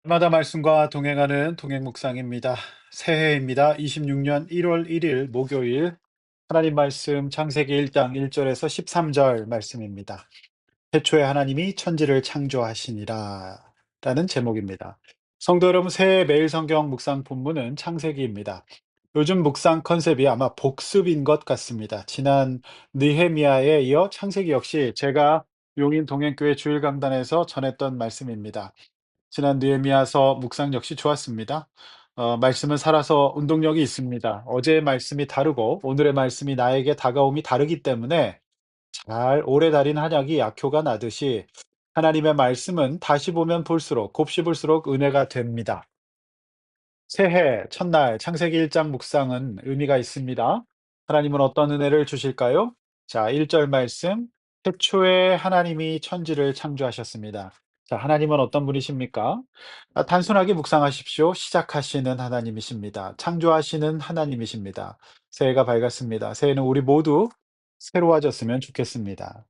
마다 말씀과 동행하는 동행 묵상입니다. 새해입니다. 26년 1월 1일 목요일 하나님 말씀 창세기 1장 1절에서 13절 말씀입니다. 태초에 하나님이 천지를 창조하시니라 라는 제목입니다. 성도 여러분, 새해 매일 성경 묵상 본문은 창세기입니다. 요즘 묵상 컨셉이 아마 복습인 것 같습니다. 지난 느헤미야에 이어 창세기 역시 제가 용인 동행교회 주일 강단에서 전했던 말씀입니다. 지난 느헤미야서 묵상 역시 좋았습니다. 말씀은 살아서 운동력이 있습니다. 어제의 말씀이 다르고 오늘의 말씀이 나에게 다가옴이 다르기 때문에 잘 오래 달인 한약이 약효가 나듯이 하나님의 말씀은 다시 보면 볼수록 곱씹을수록 은혜가 됩니다. 새해 첫날 창세기 1장 묵상은 의미가 있습니다. 하나님은 어떤 은혜를 주실까요? 자, 1절 말씀. 태초에 하나님이 천지를 창조하셨습니다. 자, 하나님은 어떤 분이십니까? 단순하게 묵상하십시오. 시작하시는 하나님이십니다. 창조하시는 하나님이십니다. 새해가 밝았습니다. 새해는 우리 모두 새로워졌으면 좋겠습니다.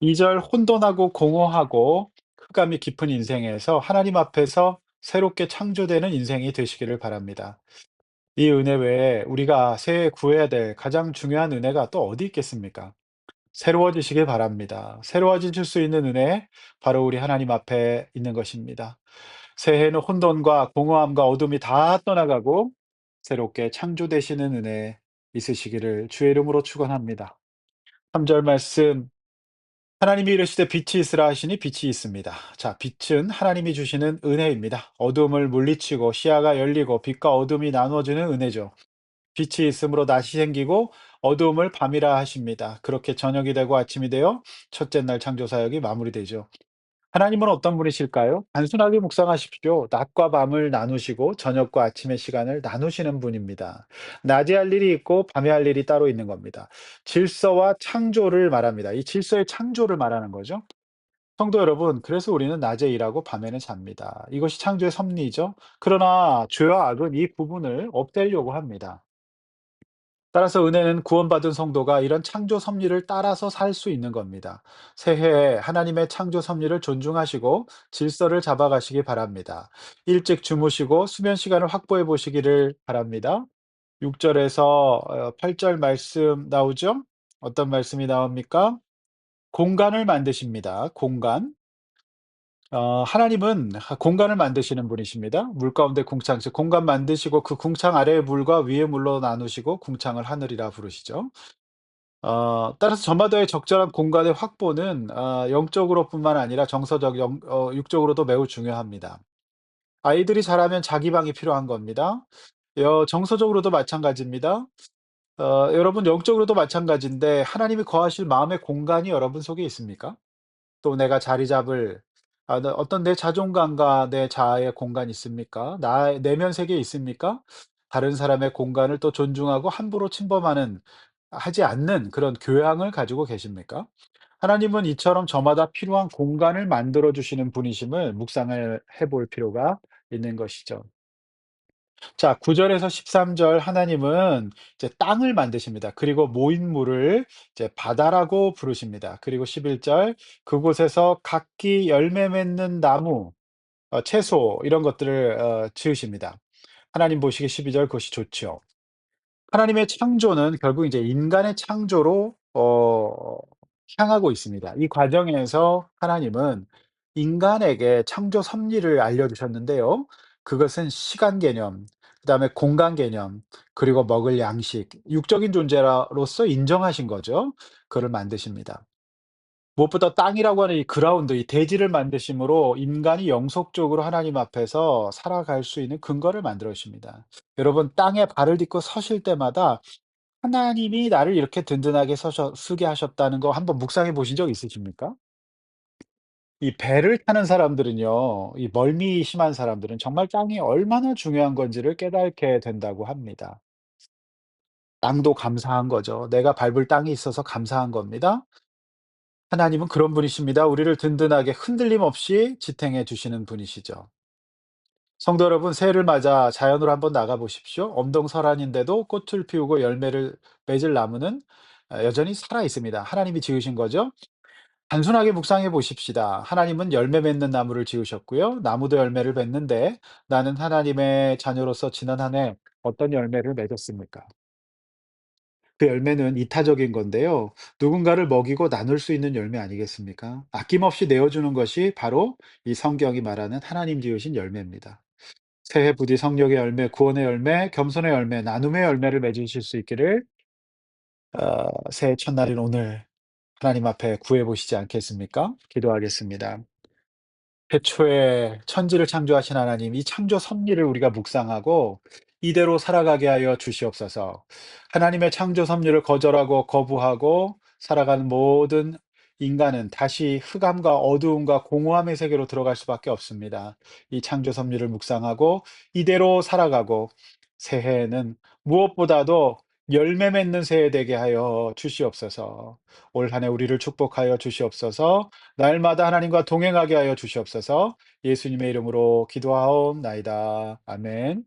2절 혼돈하고 공허하고 흑암이 깊은 인생에서 하나님 앞에서 새롭게 창조되는 인생이 되시기를 바랍니다. 이 은혜 외에 우리가 새해 구해야 될 가장 중요한 은혜가 또 어디 있겠습니까? 새로워지시길 바랍니다. 새로워지실 수 있는 은혜, 바로 우리 하나님 앞에 있는 것입니다. 새해에는 혼돈과 공허함과 어둠이 다 떠나가고 새롭게 창조되시는 은혜 있으시기를 주의 이름으로 축원합니다. 3절 말씀. 하나님이 이르시되 빛이 있으라 하시니 빛이 있습니다. 자, 빛은 하나님이 주시는 은혜입니다. 어둠을 물리치고 시야가 열리고 빛과 어둠이 나누어지는 은혜죠. 빛이 있으므로 낮이 생기고 어두움을 밤이라 하십니다. 그렇게 저녁이 되고 아침이 되어 첫째 날 창조 사역이 마무리되죠. 하나님은 어떤 분이실까요? 단순하게 묵상하십시오. 낮과 밤을 나누시고 저녁과 아침의 시간을 나누시는 분입니다. 낮에 할 일이 있고 밤에 할 일이 따로 있는 겁니다. 질서와 창조를 말합니다. 이 질서의 창조를 말하는 거죠. 성도 여러분, 그래서 우리는 낮에 일하고 밤에는 잡니다. 이것이 창조의 섭리죠. 그러나 죄와 악은 이 부분을 없애려고 합니다. 따라서 은혜는 구원받은 성도가 이런 창조 섭리를 따라서 살 수 있는 겁니다. 새해에 하나님의 창조 섭리를 존중하시고 질서를 잡아가시기 바랍니다. 일찍 주무시고 수면 시간을 확보해 보시기를 바랍니다. 6절에서 8절 말씀 나오죠? 어떤 말씀이 나옵니까? 공간을 만드십니다. 공간. 하나님은 공간을 만드시는 분이십니다. 물 가운데 궁창, 즉 공간 만드시고 그 궁창 아래의 물과 위의 물로 나누시고 궁창을 하늘이라 부르시죠. 따라서 저마다의 적절한 공간의 확보는 영적으로뿐만 아니라 정서적, 육적으로도 매우 중요합니다. 아이들이 자라면 자기 방이 필요한 겁니다. 정서적으로도 마찬가지입니다. 여러분 영적으로도 마찬가지인데 하나님이 거하실 마음의 공간이 여러분 속에 있습니까? 또 내가 자리 잡을 어떤 내 자존감과 내 자아의 공간이 있습니까? 나의 내면 세계에 있습니까? 다른 사람의 공간을 또 존중하고 함부로 침범하는 하지 않는 그런 교양을 가지고 계십니까? 하나님은 이처럼 저마다 필요한 공간을 만들어 주시는 분이심을 묵상을 해볼 필요가 있는 것이죠. 자, 9 절에서 13절 하나님은 이제 땅을 만드십니다. 그리고 모인 물을 이제 바다라고 부르십니다. 그리고 11절 그곳에서 각기 열매 맺는 나무, 채소 이런 것들을 지으십니다. 하나님 보시기에 12절 그것이 좋지요. 하나님의 창조는 결국 이제 인간의 창조로 향하고 있습니다. 이 과정에서 하나님은 인간에게 창조 섭리를 알려주셨는데요. 그것은 시간 개념, 그다음에 공간 개념, 그리고 먹을 양식, 육적인 존재로서 인정하신 거죠. 그를 만드십니다. 무엇보다 땅이라고 하는 이 그라운드, 이 대지를 만드심으로 인간이 영속적으로 하나님 앞에서 살아갈 수 있는 근거를 만들어 주십니다. 여러분, 땅에 발을 딛고 서실 때마다 하나님이 나를 이렇게 든든하게 서게 하셨다는 거 한번 묵상해 보신 적 있으십니까? 이 배를 타는 사람들은요, 이 멀미 심한 사람들은 정말 땅이 얼마나 중요한 건지를 깨닫게 된다고 합니다. 땅도 감사한 거죠. 내가 밟을 땅이 있어서 감사한 겁니다. 하나님은 그런 분이십니다. 우리를 든든하게 흔들림 없이 지탱해 주시는 분이시죠. 성도 여러분, 새해를 맞아 자연으로 한번 나가 보십시오. 엄동설한인데도 꽃을 피우고 열매를 맺을 나무는 여전히 살아 있습니다. 하나님이 지으신 거죠. 단순하게 묵상해 보십시다. 하나님은 열매 맺는 나무를 지으셨고요. 나무도 열매를 맺는데 나는 하나님의 자녀로서 지난 한 해 어떤 열매를 맺었습니까? 그 열매는 이타적인 건데요. 누군가를 먹이고 나눌 수 있는 열매 아니겠습니까? 아낌없이 내어주는 것이 바로 이 성경이 말하는 하나님 지으신 열매입니다. 새해 부디 성령의 열매, 구원의 열매, 겸손의 열매, 나눔의 열매를 맺으실 수 있기를 새해 첫날인 오늘 하나님 앞에 구해 보시지 않겠습니까? 기도하겠습니다. 태초에 천지를 창조하신 하나님, 이 창조 섭리를 우리가 묵상하고 이대로 살아가게 하여 주시옵소서. 하나님의 창조 섭리를 거절하고 거부하고 살아가는 모든 인간은 다시 흑암과 어두움과 공허함의 세계로 들어갈 수밖에 없습니다. 이 창조 섭리를 묵상하고 이대로 살아가고 새해에는 무엇보다도 열매 맺는 새해 되게 하여 주시옵소서. 올 한 해 우리를 축복하여 주시옵소서. 날마다 하나님과 동행하게 하여 주시옵소서. 예수님의 이름으로 기도하옵나이다. 아멘.